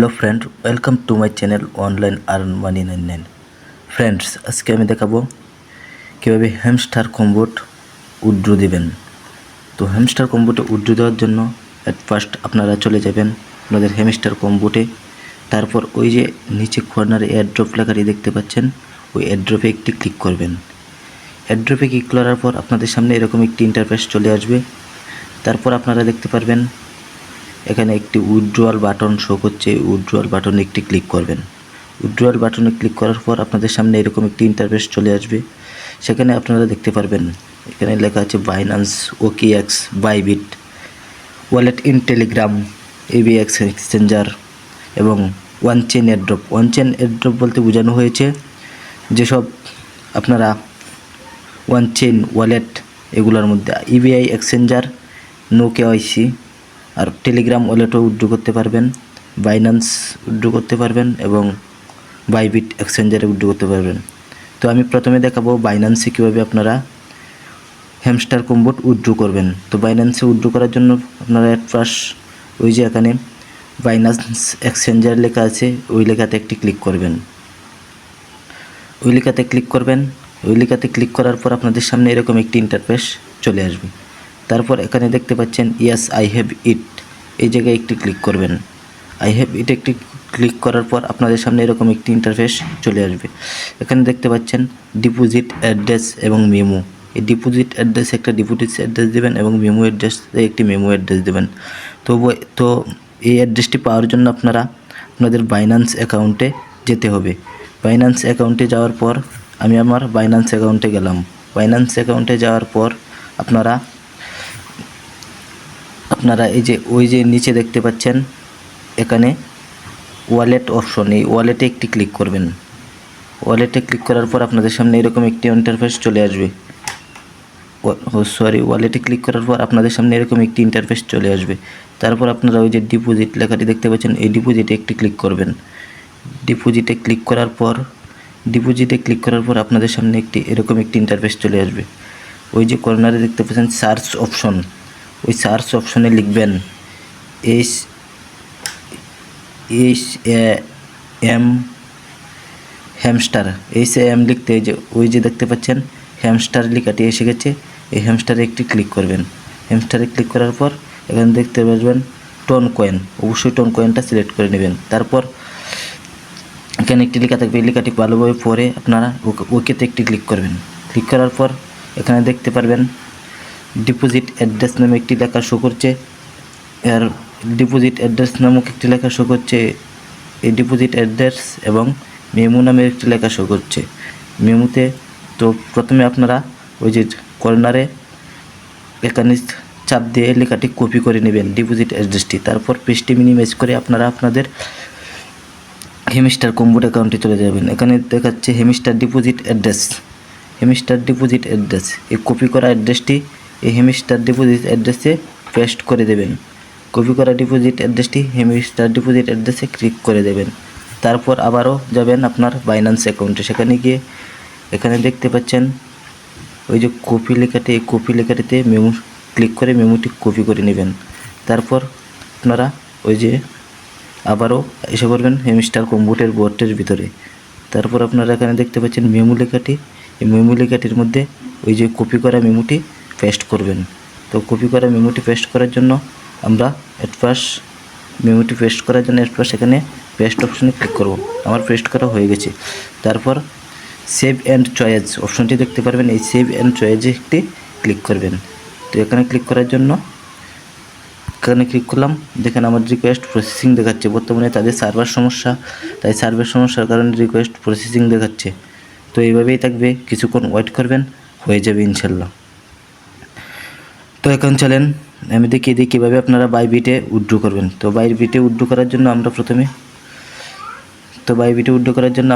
Hello friend, welcome to my channel online earn money 99। Friends, আজকে আমি দেখাবো কীভাবে হ্যামস্টার কম্বোট উইথড্র দিবেন। তো হ্যামস্টার কম্বোটে উইথড্র দেওয়ার জন্য অ্যাট ফার্স্ট আপনারা চলে যাবেন আপনাদের হ্যামস্টার কম্বোটে। তারপর ওই যে নিচে কর্নারে এয়ারড্রপ লেখাটি দেখতে পাচ্ছেন, ওই এয়ারড্রপে একটি ক্লিক করবেন। এয়ারড্রপে ক্লিক করার পর আপনাদের সামনে এরকম একটি ইন্টারফেস চলে আসবে। তারপর আপনারা দেখতে পারবেন এখানে একটি উইথড্রয়াল বাটন শো করছে। উইথড্রয়াল বাটনে একটি ক্লিক করবেন। উইথড্রয়াল বাটনে ক্লিক করার পর আপনাদের সামনে এরকম একটি ইন্টারফেস চলে আসবে। সেখানে আপনারা দেখতে পারবেন এখানে লেখা আছে Binance, OKX, Bybit, wallet in Telegram, ABX exchanger এবং one chain airdrop. One chain airdrop বলতে বোঝানো হয়েছে যেসব আপনারা ওয়ান চেন ওয়ালেট এগুলোর মধ্যে ইবিআই এক্সচেঞ্জার, নো কেওয়াইসি আর টেলিগ্রাম ওয়ালেটও উইথড্র করতে পারবেন, বাইন্যান্স উইথড্র করতে পারবেন এবং বাইবিট এক্সচেঞ্জারে উইথড্র করতে পারবেন। তো আমি প্রথমে দেখাবো বাইন্যান্সে কীভাবে আপনারা হ্যামস্টার কম্বোট উইথড্র করবেন। তো বাইন্যান্সে উইথড্র করার জন্য আপনারা অ্যাট ফার্স্ট ওই যে এখানে বাইন্যান্স এক্সচেঞ্জার লেখা আছে, ওই লেখাতে একটি ক্লিক করবেন। ওই লেখাতে ক্লিক করবেন। ওই লেখাতে ক্লিক করার পর আপনাদের সামনে এরকম একটি ইন্টারফেস চলে আসবে। তারপর এখানে দেখতে পাচ্ছেন ইয়েস আই হ্যাভ ইট, এই জায়গায় একটি ক্লিক করবেন। আই হ্যাভ ইট একটি ক্লিক করার পর আপনাদের সামনে এরকম একটি ইন্টারফেস চলে আসবে। এখানে দেখতে পাচ্ছেন ডিপোজিট অ্যাড্রেস এবং মেমো। এই ডিপোজিট অ্যাড্রেস একটা ডিপোজিট অ্যাড্রেস দেবেন এবং মেমো অ্যাড্রেসে একটি মেমো অ্যাড্রেস দেবেন। তো এই অ্যাড্রেসটি পাওয়ার জন্য আপনারা আপনাদের বাইন্যান্স অ্যাকাউন্টে যেতে হবে। বাইন্যান্স অ্যাকাউন্টে যাওয়ার পর আমি আমার বাইন্যান্স অ্যাকাউন্টে গেলাম। বাইন্যান্স অ্যাকাউন্টে যাওয়ার পর আপনারা এই যে ওই যে নিচে দেখতে পাচ্ছেন এখানে ওয়ালেট অপশন, এই ওয়ালেটে একটি ক্লিক করবেন। ওয়ালেটে ক্লিক করার পর আপনাদের সামনে এরকম একটি ইন্টারফেস চলে আসবে। ওয়ালেটে ক্লিক করার পর আপনাদের সামনে এরকম একটি ইন্টারফেস চলে আসবে। তারপর আপনারা ওই যে ডিপোজিট লেখাটি দেখতে পাচ্ছেন, এই ডিপোজিটে একটি ক্লিক করবেন। ডিপোজিটে ক্লিক করার পর আপনাদের সামনে এরকম একটি ইন্টারফেস চলে আসবে। ওই যে কর্নারে দেখতে পাচ্ছেন সার্চ অপশন, ওই সার্চ অপশনে লিখবেন HAM হ্যামস্টার। HAM লিখতে ওই যে দেখতে পাচ্ছেন হ্যামস্টার লেখাটি এসে গেছে। এই হ্যামস্টারে একটি ক্লিক করবেন। হ্যামস্টারে ক্লিক করার পর এখানে দেখতে পারবেন টোন কয়েন, অবশ্যই টোন কয়েনটা সিলেক্ট করে নেবেন। তারপর এখানে একটি লেখা থাকবে, এই লেখাটি ভালোভাবে পড়ে আপনারা ওকেতে একটি ক্লিক করবেন। ক্লিক করার পর এখানে দেখতে পারবেন ডিপোজিট অ্যাড্রেস নামে একটি লেখা শো করছে। আর ডিপোজিট অ্যাড্রেস নামক একটি লেখা শো করছে। এই ডিপোজিট অ্যাড্রেস এবং মেমো নামের একটি লেখা শো করছে মেমোতে। তো প্রথমে আপনারা ওই যে কর্নারে এখানে চাপ দিয়ে লেখাটি কপি করে নেবেন ডিপোজিট অ্যাড্রেসটি। তারপর পেজটি মিনিমাইজ করে আপনারা আপনাদের হ্যামস্টার কম্বোট অ্যাকাউন্টে চলে যাবেন। এখানে দেখাচ্ছে হ্যামস্টার ডিপোজিট অ্যাড্রেস। এই কপি করা অ্যাড্রেসটি এই হ্যামস্টার ডিপোজিট অ্যাড্রেসে পেস্ট করে দেবেন। কপি করা ডিপোজিট অ্যাড্রেসটি হ্যামস্টার ডিপোজিট অ্যাড্রেসে ক্লিক করে দেবেন। তারপর আবারও যাবেন আপনার বাইন্যান্স অ্যাকাউন্টে। সেখানে গিয়ে এখানে দেখতে পাচ্ছেন ওই যে কপি লেখাটি, এই কপি লেখাটিতে মেমো ক্লিক করে মেমোটি কপি করে নেবেন। তারপর আপনারা ওই যে আবারও এসে করবেন হ্যামস্টার কম্বোটের বোর্ডের ভিতরে। তারপর আপনারা এখানে দেখতে পাচ্ছেন মেমো লেখাটি, এই মেমো লেখাটির মধ্যে ওই যে কপি করা মেমোটি পেস্ট করবেন। তো কপি করা মেমোটি পেস্ট করার জন্য আমরা এখানে এখানে পেস্ট অপশনে ক্লিক করব। আমার পেস্ট করা হয়ে গেছে। তারপর সেভ অ্যান্ড চয়েস অপশনটি দেখতে পারবেন, এই সেভ অ্যান্ড চয়েসে একটি ক্লিক করবেন। তো এখানে ক্লিক করার জন্য এখানে ক্লিক করলাম। দেখেন আমার রিকোয়েস্ট প্রসেসিং দেখাচ্ছে। বর্তমানে তাদের সার্ভার সমস্যা, তাই সার্ভার সমস্যার কারণে রিকোয়েস্ট প্রসেসিং দেখাচ্ছে। তো এইভাবেই থাকবে, কিছুক্ষণ ওয়েট করবেন, হয়ে যাবে ইনশাল্লাহ। তো এখন চলেন আমি দেখিয়ে দিই কীভাবে আপনারা বাইবিটে উইথড্র করবেন। তো বাইবিটে উইথড্র করার জন্য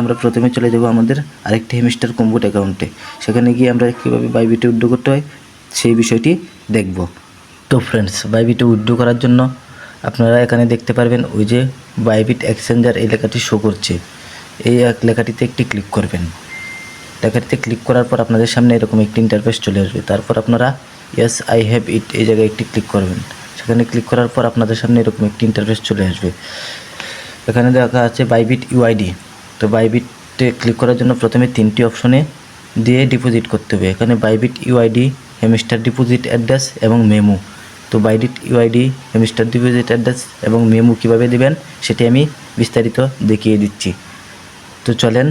আমরা প্রথমে চলে যাব আমাদের আরেকটি হ্যামস্টার কম্বোট অ্যাকাউন্টে। সেখানে গিয়ে আমরা কীভাবে বাইবিটে উইথড্র করতে হয় সেই বিষয়টি দেখব। তো ফ্রেন্ডস, বাইবিটে উইথড্র করার জন্য আপনারা এখানে দেখতে পারবেন ওই যে বাইবিট এক্সচেঞ্জার এই লেখাটি শো করছে। এই লেখাটিতে একটি ক্লিক করবেন। লেখাটিতে ক্লিক করার পর আপনাদের সামনে এরকম একটি ইন্টারফেস চলে আসবে। তারপর আপনারা ইয়েস আই হ্যাভ ইট এই জায়গায় একটি ক্লিক করবেন। সেখানে ক্লিক করার পর আপনাদের সামনে এরকম একটি ইন্টারফেস চলে আসবে। এখানে দেখা আছে বাইবিট ইউআইডি। তো বাইবিটে ক্লিক করার জন্য প্রথমে 3টি অপশনে দিয়ে ডিপোজিট করতে হবে। এখানে Bybit UID, hamster deposit address এবং মেমো। তো Bybit UID, hamster deposit address এবং মেমো কীভাবে দেবেন সেটি আমি বিস্তারিত দেখিয়ে দিচ্ছি। তো চলেন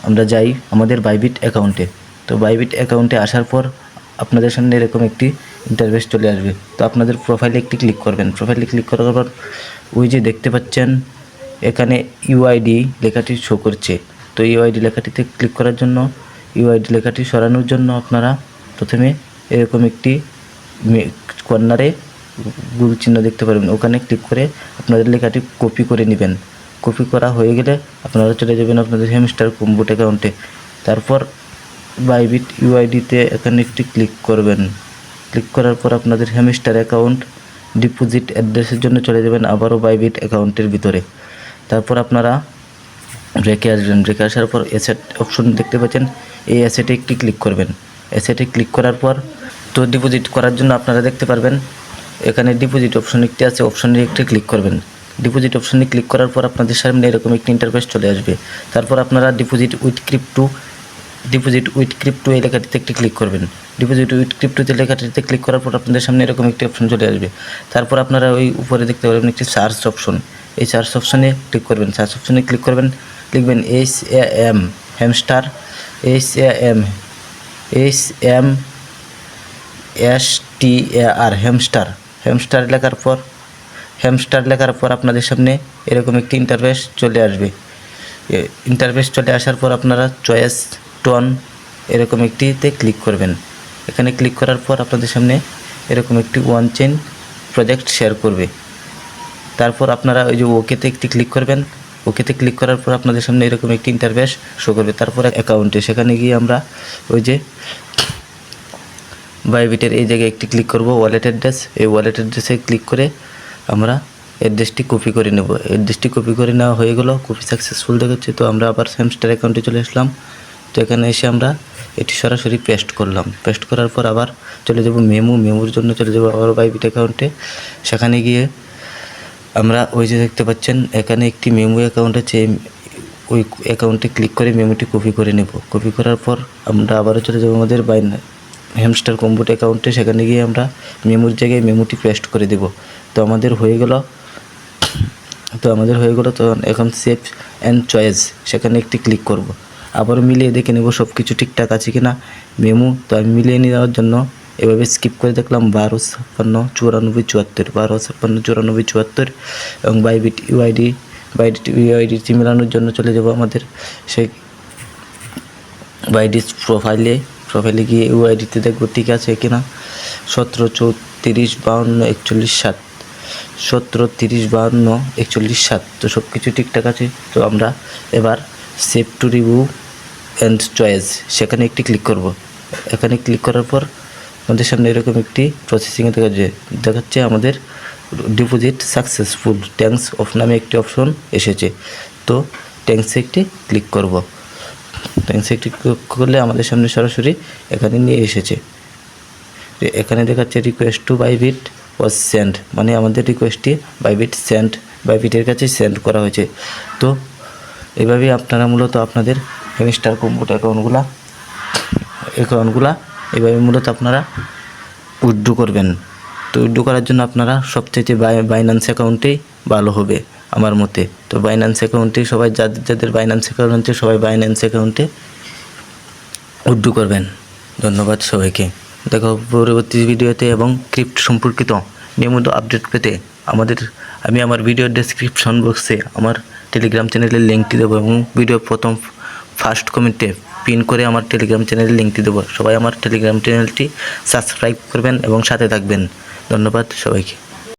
আমরা যাই আমাদের বাইবিট অ্যাকাউন্টে। তো বাইবিট অ্যাকাউন্টে আসার পর আপনাদের সামনে এরকম একটি ইন্টারফেস চলে আসবে। তো আপনাদের প্রোফাইলে একটি ক্লিক করবেন। প্রোফাইলে ক্লিক করার পর ওই যে দেখতে পাচ্ছেন এখানে ইউআইডি লেখাটি শো করছে। তো ইউআইডি লেখাটিতে ক্লিক করার জন্য, ইউআইডি লেখাটি সরানোর জন্য আপনারা প্রথমে এরকম একটি কর্নারে গুল চিহ্ন দেখতে পারবেন, ওখানে ক্লিক করে আপনাদের লেখাটি কপি করে নেবেন। কপি করা হয়ে গেলে আপনারা চলে যাবেন আপনাদের হ্যামস্টার কম্বোট অ্যাকাউন্টে। তারপর বাইবিট ইউআইডিতে এখানে একটি ক্লিক করবেন। ক্লিক করার পর আপনাদের হ্যামস্টার অ্যাকাউন্ট ডিপোজিট অ্যাড্রেসের জন্য চলে যাবেন আবারও বাইবিট অ্যাকাউন্টের ভিতরে। তারপর আপনারা রেখে আসবেন। রেখে আসার পর অ্যাসেট অপশন দেখতে পাচ্ছেন, এই অ্যাসেটে একটি ক্লিক করবেন। অ্যাসেটে ক্লিক করার পর তো ডিপোজিট করার জন্য আপনারা দেখতে পারবেন এখানে ডিপোজিট অপশন একটি আছে, অপশনে একটি ক্লিক করবেন। ডিপোজিট অপশনে ক্লিক করার পর আপনাদের সামনে এরকম একটি ইন্টারফেস চলে আসবে। তারপর আপনারা ডিপোজিট উইথ ক্রিপ্টো এই লেখাটিতে একটি ক্লিক করবেন। ডিপোজিট উইথ ক্রিপ্টোতে লেখাটিতে ক্লিক করার পর আপনাদের সামনে এরকম একটি অপশন চলে আসবে। তারপর আপনারা ওই উপরে দেখতে পারবেন একটি সার্চ অপশন, এই সার্চ অপশনে ক্লিক করবেন। সার্চ অপশনে ক্লিক করবেন, লিখবেন HAM হ্যামস্টার, HAMSTAR হ্যামস্টার লেখার পর আপনাদের সামনে এরকম একটি ইন্টারফেস চলে আসবে। ইন্টারফেস চলে আসার পর আপনারা চয়েস টোন এরকম একটিতে ক্লিক করবেন। এখানে ক্লিক করার পর আপনাদের সামনে এরকম একটি ওয়ান চেইন প্রজেক্ট শেয়ার করবে। তারপর আপনারা ওই যে ওকেতে একটি ক্লিক করবেন। ওকেতে ক্লিক করার পর আপনাদের সামনে এরকম একটি ইন্টারফেস শো করবে। তারপর অ্যাকাউন্টে সেখানে গিয়ে আমরা ওই যে বাইবিটের এই জায়গায় একটি ক্লিক করব, ওয়ালেট অ্যাড্রেস। এই ওয়ালেট অ্যাড্রেসে ক্লিক করে আমরা অ্যাড্রেসটি কপি করে নেব। অ্যাড্রেসটি কপি করে নেওয়া হয়ে গেল, কপি সাকসেসফুল দেখাচ্ছে। তো আমরা আবার হ্যামস্টার অ্যাকাউন্টে চলে আসলাম। তো এখানে এসে আমরা এটি সরাসরি পেস্ট করলাম। পেস্ট করার পর আবার চলে যাব মেমোর জন্য চলে যাব আবার বাইবিট অ্যাকাউন্টে। সেখানে গিয়ে আমরা ওই যে দেখতে পাচ্ছেন এখানে একটি মেমো অ্যাকাউন্ট আছে, ওই অ্যাকাউন্টে ক্লিক করে মেমোটি কপি করে নেব। কপি করার পর আমরা আবারও চলে যাব আমাদের হ্যামস্টার কম্বোট অ্যাকাউন্টে। সেখানে গিয়ে আমরা মেমোর জায়গায় মেমোটি পেস্ট করে দেব। তো আমাদের হয়ে গেল। তো এখন সেভ অ্যান্ড চয়েস সেখানে একটি ক্লিক করব। আবারও মিলিয়ে দেখে নেব সব কিছু ঠিকঠাক আছে কি না মেমো। তো আমি মিলিয়ে নেওয়ার জন্য এভাবে স্কিপ করে দেখলাম 125694 এবং বাইবিট ইউআইডি মেলানোর জন্য চলে যাব আমাদের সেই বাইবিট প্রোফাইলে গিয়ে ইউআইডিতে দেখবো ঠিক আছে কিনা। 17305241 তো সব কিছু ঠিকঠাক আছে। তো আমরা এবার save to review and choice সেখানে একটি ক্লিক করব। এখানে ক্লিক করার পর আমাদের সামনে এরকম একটি প্রসেসিংয়ে দেখাচ্ছে আমাদের ডিপোজিট সাকসেসফুল থ্যাঙ্কস অফ নামে একটি অপশন এসেছে। তো থ্যাঙ্কসে একটি ক্লিক করব। থ্যাঙ্কসে একটি ক্লিক করলে আমাদের সামনে সরাসরি এখানে নিয়ে এসেছে। এখানে দেখাচ্ছে request to Bybit was send, মানে আমাদের রিকোয়েস্টটি বাইবিটের কাছে সেন্ড করা হয়েছে। তো এইভাবেই আপনারা মূলত আপনাদের হ্যামস্টার কম্বোট অ্যাকাউন্টগুলা এইভাবে মূলত আপনারা উইথড্র করবেন। তো উইথড্র করার জন্য আপনারা সবচেয়ে বাইন্যান্স অ্যাকাউন্টেই ভালো হবে আমার মতে। তো বাইন্যান্স অ্যাকাউন্টে সবাই যাদের বাইন্যান্স অ্যাকাউন্ট আছে সবাই বাইন্যান্স অ্যাকাউন্টে উইথড্র করবেন। ধন্যবাদ সবাইকে। দেখা হবে পরবর্তী ভিডিওতে এবং ক্রিপ্টো সম্পর্কিত নিয়মিত আপডেট পেতে আমি আমার ভিডিওর ডেসক্রিপশন বক্সে আমার টেলিগ্রাম চ্যানেলের লিঙ্কটি দেবো এবং ভিডিও ফার্স্ট কমেন্টে পিন করে আমার টেলিগ্রাম চ্যানেলের লিঙ্কটি দেবো। সবাই আমার টেলিগ্রাম চ্যানেলটি সাবস্ক্রাইব করবেন এবং সাথে থাকবেন। ধন্যবাদ সবাইকে।